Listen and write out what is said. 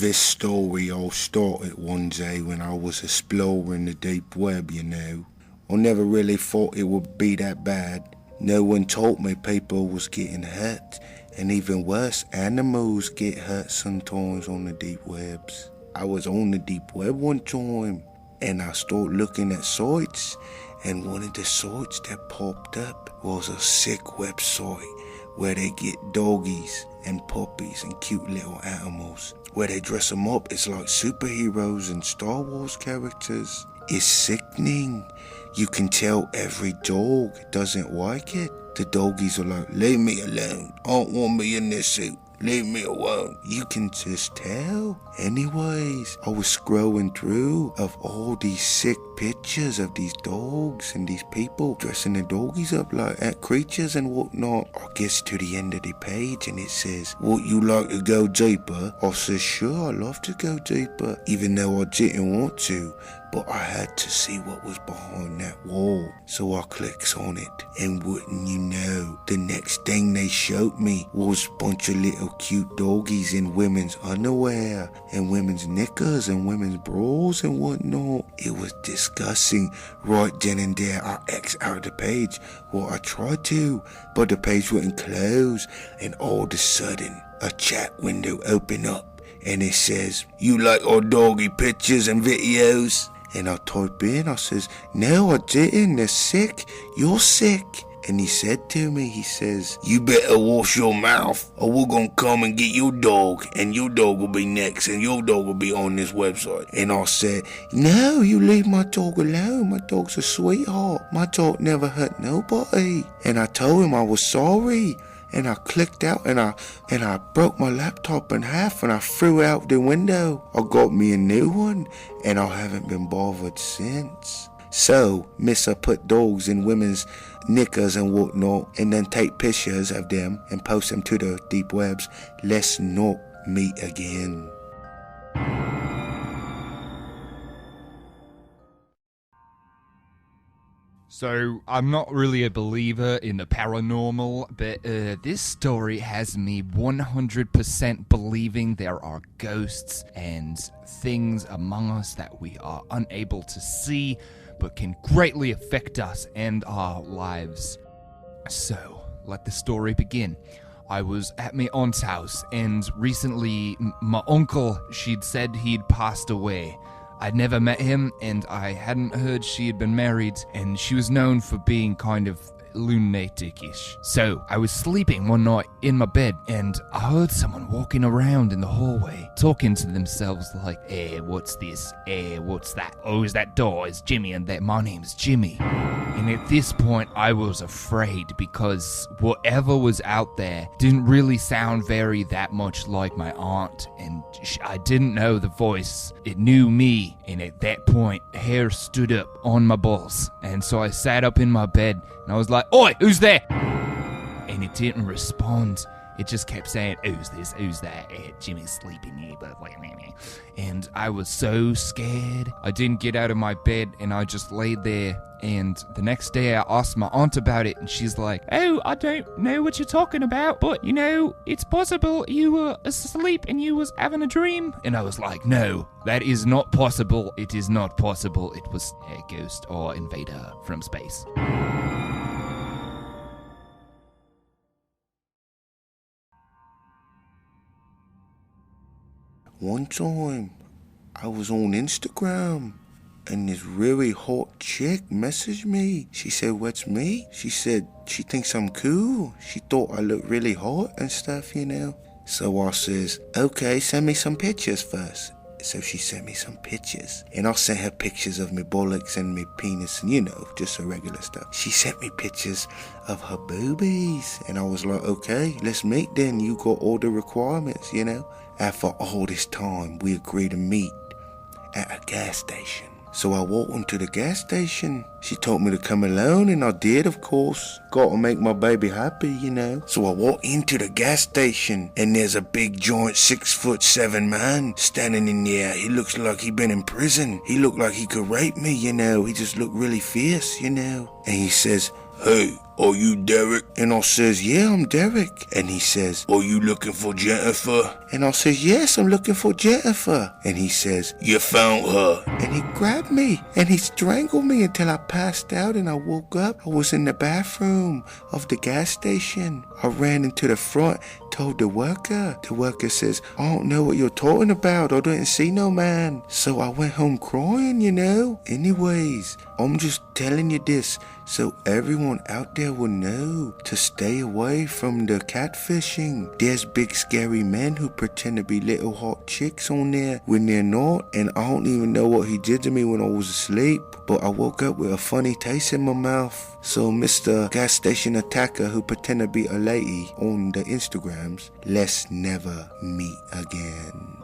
This story all started one day when I was exploring the deep web, I never really thought it would be that bad. No one told me people was getting hurt, and even worse, animals get hurt sometimes on the deep webs. I was on the deep web one time, and I started looking at sites, and one of the sites that popped up was a sick website where they get doggies and puppies and cute little animals, where they dress them up as like superheroes and Star Wars characters. It's sickening. You can tell every dog doesn't like it. The doggies are like, leave me alone. I don't want me in this suit. Leave me alone. You can just tell. Anyways, I was scrolling through of all these sick pictures of these dogs and these people dressing the doggies up like creatures and whatnot. I gets to the end of the page and it says, would you like to go deeper? I says, sure, I'd love to go deeper, even though I didn't want to. But I had to see what was behind that wall. So I clicks on it, and wouldn't you know, the next thing they showed me was a bunch of little cute doggies in women's underwear and women's knickers and women's bras and whatnot. It was disgusting. Right then and there, I X out of the page. Well, I tried to, but the page wouldn't close, and all of a sudden, a chat window opened up, and it says, you like our doggy pictures and videos? And I type in, I says, no, I didn't. They're sick. You're sick. And he said to me, he says, you better wash your mouth or we're going to come and get your dog, and your dog will be next, and your dog will be on this website. And I said, no, you leave my dog alone. My dog's a sweetheart. My dog never hurt nobody. And I told him I was sorry. And I clicked out and I broke my laptop in half and I threw it out the window. I got me a new one and I haven't been bothered since. So, miss I put dogs in women's knickers and whatnot and then take pictures of them and post them to the deep webs. Let's not meet again. So, I'm not really a believer in the paranormal, but this story has me 100% believing there are ghosts and things among us that we are unable to see, but can greatly affect us and our lives. So, let the story begin. I was at my aunt's house, and recently my uncle, she'd said he'd passed away. I'd never met him, and I hadn't heard she had been married, and she was known for being kind of lunatic-ish. So, I was sleeping one night in my bed, and I heard someone walking around in the hallway, talking to themselves like, what's this? What's that? Oh, is that door? It's Jimmy, and that my name's Jimmy. And at this point, I was afraid, because whatever was out there didn't really sound that much like my aunt, and I didn't know the voice. It knew me, and at that point, hair stood up on my balls. And so I sat up in my bed, and I was like, oi, who's there? And it didn't respond. It just kept saying, who's this, who's that? Jimmy's sleeping here, but and I was so scared. I didn't get out of my bed, and I just laid there. And the next day I asked my aunt about it, and she's like, oh, I don't know what you're talking about, but it's possible you were asleep and you was having a dream. And I was like, no, that is not possible. It is not possible. It was a ghost or invader from space. One time, I was on Instagram, and this really hot chick messaged me. She said, what's me? She said she thinks I'm cool. She thought I looked really hot and stuff, So I says, okay, send me some pictures first. So she sent me some pictures, and I sent her pictures of me bollocks and me penis and just the regular stuff. She sent me pictures of her boobies, and I was like, okay, let's meet then. You got all the requirements, After all this time, we agreed to meet at a gas station. So I walked into the gas station. She told me to come alone, and I did, of course. Got to make my baby happy, So I walked into the gas station, and there's a big giant 6'7" man standing in there. He looks like he been in prison. He looked like he could rape me, He just looked really fierce, And he says, "Hey, are you Derek?" And I says, "Yeah, I'm Derek." And he says, "Are you looking for Jennifer?" And I says, "Yes, I'm looking for Jennifer." And he says, "You found her." And he grabbed me and he strangled me until I passed out, and I woke up. I was in the bathroom of the gas station. I ran into the front, told the worker. The worker says, "I don't know what you're talking about. I didn't see no man." So I went home crying, you know. Anyways, I'm just telling you this so everyone out there will know to stay away from the catfishing. There's big scary men who pretend to be little hot chicks on there when they're not, and I don't even know what he did to me when I was asleep, but I woke up with a funny taste in my mouth. So Mr. Gas Station Attacker who pretend to be a lady on the Instagrams, let's never meet again.